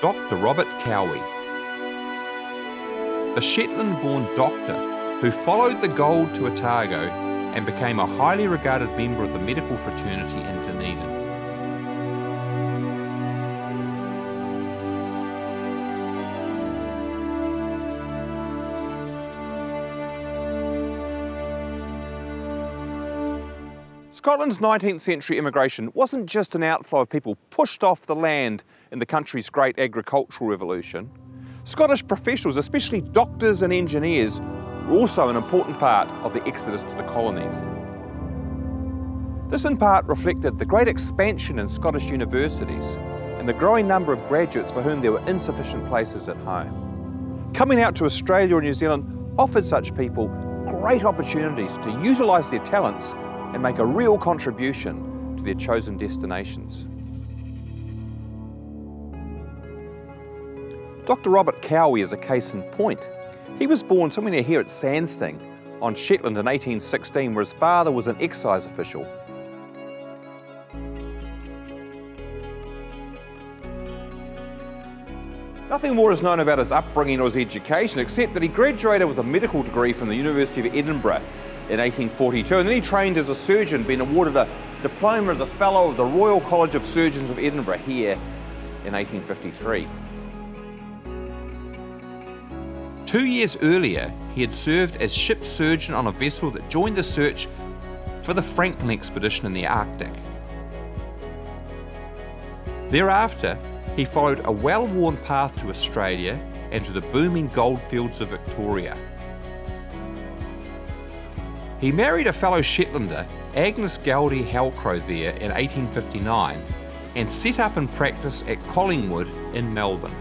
Dr. Robert Cowie. The Shetland-born doctor who followed the gold to Otago and became a highly regarded member of the medical fraternity in Dunedin. Scotland's 19th century immigration wasn't just an outflow of people pushed off the land in the country's great agricultural revolution. Scottish professionals, especially doctors and engineers, were also an important part of the exodus to the colonies. This in part reflected the great expansion in Scottish universities and the growing number of graduates for whom there were insufficient places at home. Coming out to Australia or New Zealand offered such people great opportunities to utilise their talents and make a real contribution to their chosen destinations. Dr. Robert Cowie is a case in point. He was born somewhere near here at Sandstein on Shetland in 1816, where his father was an excise official. Nothing more is known about his upbringing or his education, except that he graduated with a medical degree from the University of Edinburgh in 1842, and then he trained as a surgeon, being awarded a diploma as a Fellow of the Royal College of Surgeons of Edinburgh here in 1853. 2 years earlier, he had served as ship surgeon on a vessel that joined the search for the Franklin expedition in the Arctic. Thereafter, he followed a well-worn path to Australia and to the booming goldfields of Victoria. He married a fellow Shetlander, Agnes Gowdy Halcrow, there in 1859 and set up in practice at Collingwood in Melbourne.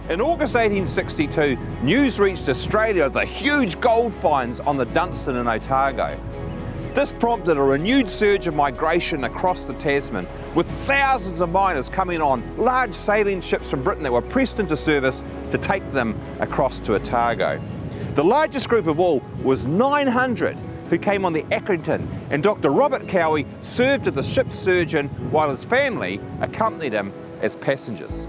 In August 1862, news reached Australia of the huge gold finds on the Dunstan in Otago. This prompted a renewed surge of migration across the Tasman, with thousands of miners coming on large sailing ships from Britain that were pressed into service to take them across to Otago. The largest group of all was 900 who came on the Accrington, and Dr. Robert Cowie served as the ship's surgeon while his family accompanied him as passengers.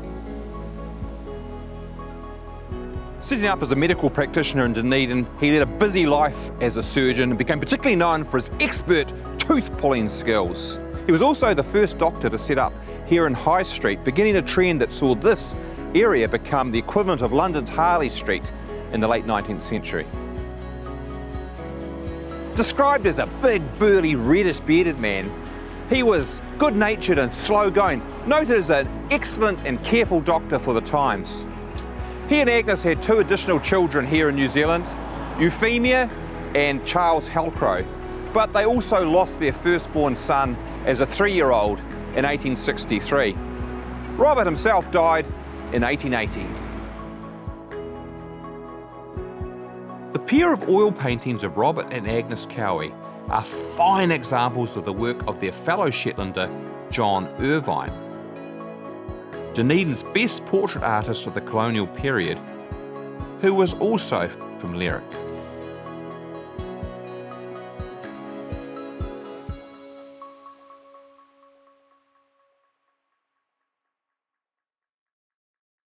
Setting up as a medical practitioner in Dunedin, he led a busy life as a surgeon and became particularly known for his expert tooth-pulling skills. He was also the first doctor to set up here in High Street, beginning a trend that saw this area become the equivalent of London's Harley Street in the late 19th century. Described as a big, burly, reddish-bearded man, he was good-natured and slow-going, noted as an excellent and careful doctor for the times. He and Agnes had 2 additional children here in New Zealand, Euphemia and Charles Halcrow, but they also lost their firstborn son as a 3-year-old in 1863. Robert himself died in 1880. The pair of oil paintings of Robert and Agnes Cowie are fine examples of the work of their fellow Shetlander, John Irvine, Dunedin's best portrait artist of the colonial period, who was also from Lerwick.